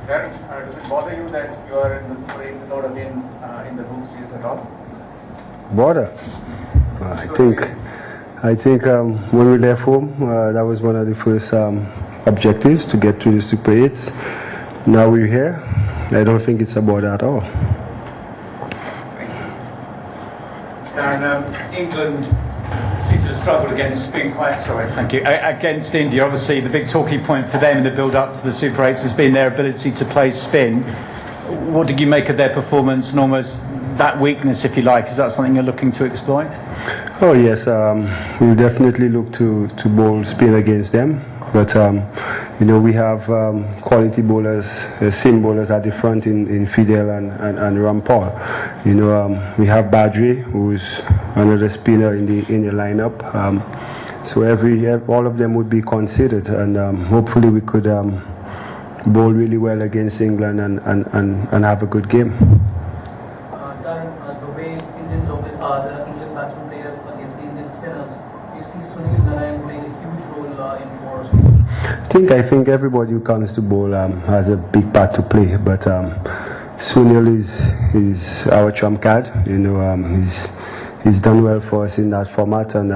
Darren, does it bother you that you are in the Super 8 without a win in the group stage at all? Bother? I think when we left home, that was one of the first objectives, to get to the Super 8s. Now we're here. I don't think it's a bother at all. Darren, England seem to have struggled against against India. Obviously, the big talking point for them in the build-up to the Super 8s has been their ability to play spin. What did you make of their performance and almost that weakness, if you like? Is that something you're looking to exploit? Oh yes, we'll definitely look to bowl spin against them. But you know, we have quality bowlers, seam bowlers at the front in Fidel and Rampal. You know, we have Badri, who's another spinner in the lineup. So all of them would be considered, and hopefully we could bowl really well against England and have a good game. Darren, the way the England batsmen play against the Indian spinners, you see Sunil Narine playing a huge role in for us. I think everybody who comes to bowl has a big part to play, but Sunil is our trump card. You know, he's done well for us in that format, and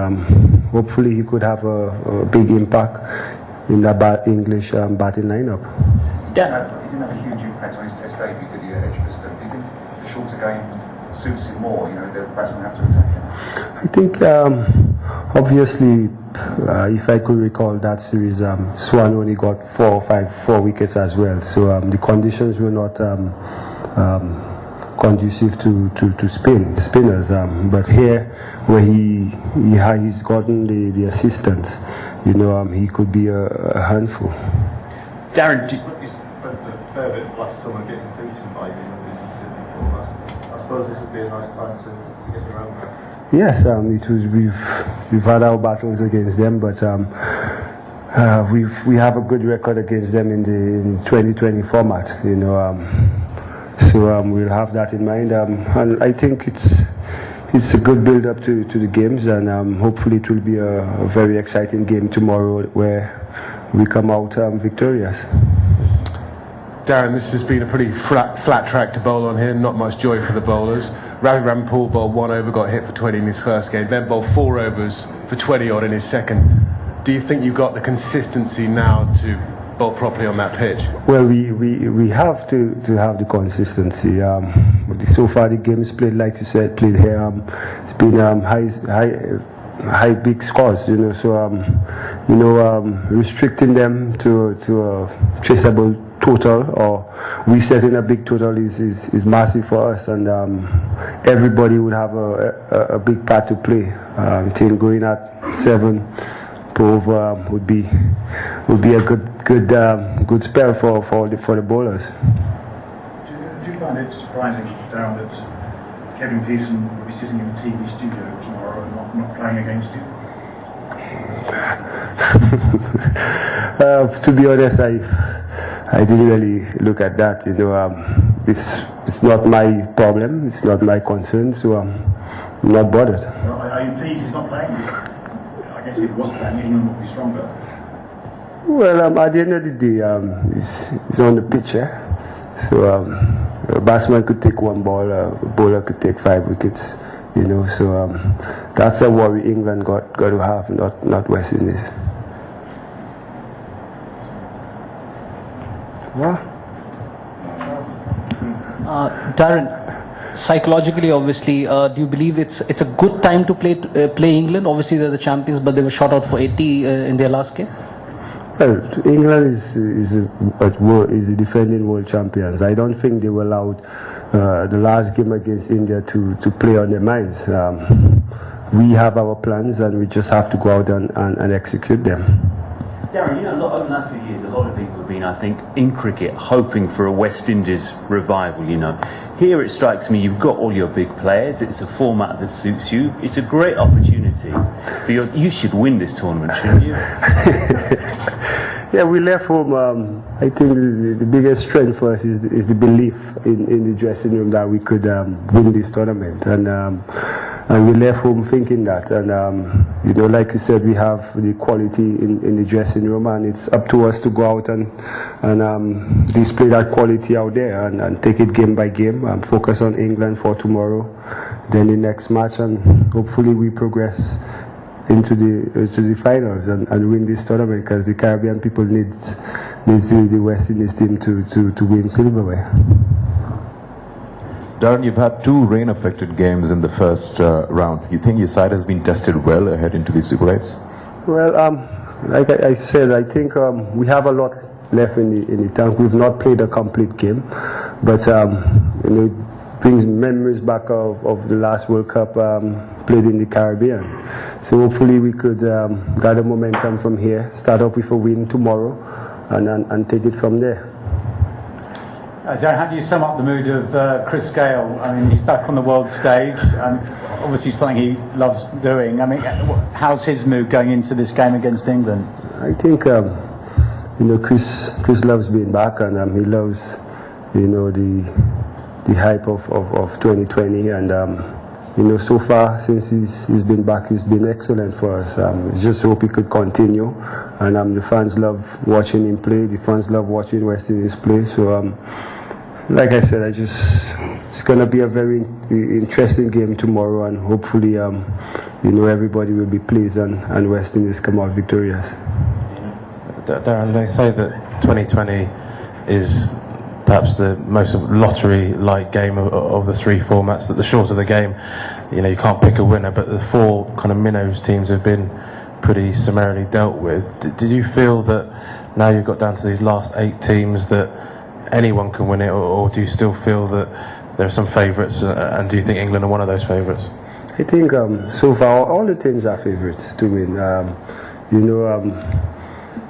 hopefully he could have a big impact in that English batting lineup. He didn't have a huge impact on his Test debut, did he, at Edgbaston? Do you think the shorter game suits him more? You know, the batsmen have to attack him. I think obviously, if I could recall that series, Swan only got 4 wickets as well. So the conditions were not conducive to spinners. But here, where he's gotten the assistance, you know, he could be a handful. Darren, you spoke a fair bit last summer getting beaten by you. I suppose this would be a nice time to get your own back. Yes, we've had our battles against them, but we have a good record against them in the 2020 format. You know, so we'll have that in mind, and I think it's a good build-up to the games, and hopefully it will be a very exciting game tomorrow where we come out victorious. Darren, this has been a pretty flat track to bowl on here, not much joy for the bowlers. Ravi Rampal bowled 1 over, got hit for 20 in his first game, then bowled 4 overs for 20 odd in his second. Do you think you've got the consistency now to bowl properly on that pitch? Well, we have to have the consistency. But so far the games played, like you said, played here. It's been high big scores, you know. So restricting them to a traceable total or resetting a big total is massive for us, and everybody would have a big part to play. I think going at 7 per over would be a good spell for the bowlers. Do you find it surprising, Darren, that Kevin Peterson will be sitting in the TV studio tomorrow and not playing against you? To be honest, I didn't really look at that. You know, it's not my problem. It's not my concern. So I'm not bothered. Well, are you pleased he's not playing? I guess if he was playing, England would be stronger. Well, at the end of the day, he's on the pitch. So a batsman could take 1 ball, a bowler could take 5 wickets. You know, so that's a worry England got to have, not West Indies. What? Darren, psychologically, obviously, do you believe it's a good time to play England? Obviously, they're the champions, but they were shot out for 80 in their last game. Well, England is the defending world champions. I don't think they were allowed the last game against India to play on their minds. We have our plans, and we just have to go out and execute them. Darren, you know, over the last few years, a lot of people have been, I think, in cricket hoping for a West Indies revival, you know. Here it strikes me you've got all your big players, it's a format that suits you, it's a great opportunity for you should win this tournament, shouldn't you? Yeah, we left home, I think the biggest strength for us is the belief in the dressing room that we could win this tournament, and we left home thinking that, and you know, like you said, we have the quality in the dressing room, and it's up to us to go out and display that quality out there and take it game by game, and focus on England for tomorrow, then the next match, and hopefully we progress into the finals and win this tournament, because the Caribbean people needs the West Indies team to win silverware. Darren, you've had 2 rain-affected games in the first round. You think your side has been tested well ahead into the Super 8s? Well, like I said, I think we have a lot left in the tank. We've not played a complete game, but you know, it brings memories back of the last World Cup played in the Caribbean. So hopefully we could gather momentum from here, start off with a win tomorrow, and take it from there. Darren, how do you sum up the mood of Chris Gayle? I mean, he's back on the world stage, and obviously something he loves doing. I mean, how's his mood going into this game against England? I think you know, Chris loves being back, and he loves, you know, the hype of 2020, and you know, so far since he's been back, he's been excellent for us. Just hope he could continue, and the fans love watching him play. The fans love watching West Indies play. So like I said, it's gonna be a very interesting game tomorrow, and hopefully you know, everybody will be pleased and West Indies come out victorious. Darren, they say that 2020 is perhaps the most lottery-like game of the 3 formats, that the shorter the game, you know, you can't pick a winner, but the 4 kind of minnows teams have been pretty summarily dealt with. Did you feel that now you've got down to these last 8 teams that anyone can win it, or do you still feel that there are some favourites, and do you think England are one of those favourites? I think so far all the teams are favourites to win. You know,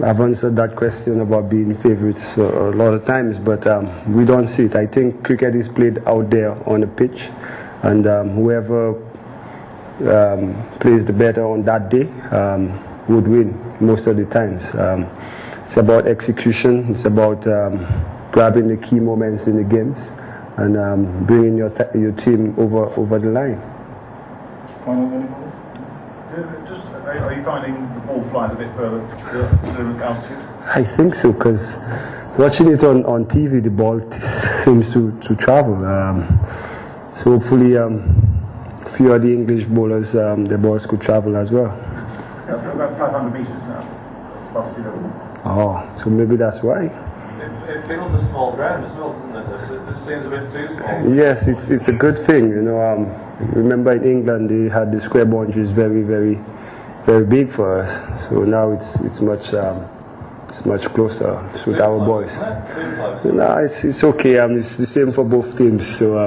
I've answered that question about being favourites a lot of times, but we don't see it. I think cricket is played out there on the pitch, and whoever plays the better on that day would win most of the times. It's about execution. It's about grabbing the key moments in the games and bringing your team over the line. Final anybody? Are you finding the ball flies a bit further to altitude? I think so, because watching it on TV, the ball seems to travel. So hopefully a few of the English bowlers, the balls could travel as well. Yeah, about 500 metres now, above sea level. Oh, so maybe that's why. It feels a small ground as well, doesn't it? It seems a bit too small. Yes, it's a good thing. You know, remember in England they had the square boundaries very big for us. So now it's much closer to suit our boys. No, it's okay. It's the same for both teams. So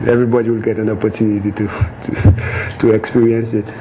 everybody will get an opportunity to experience it.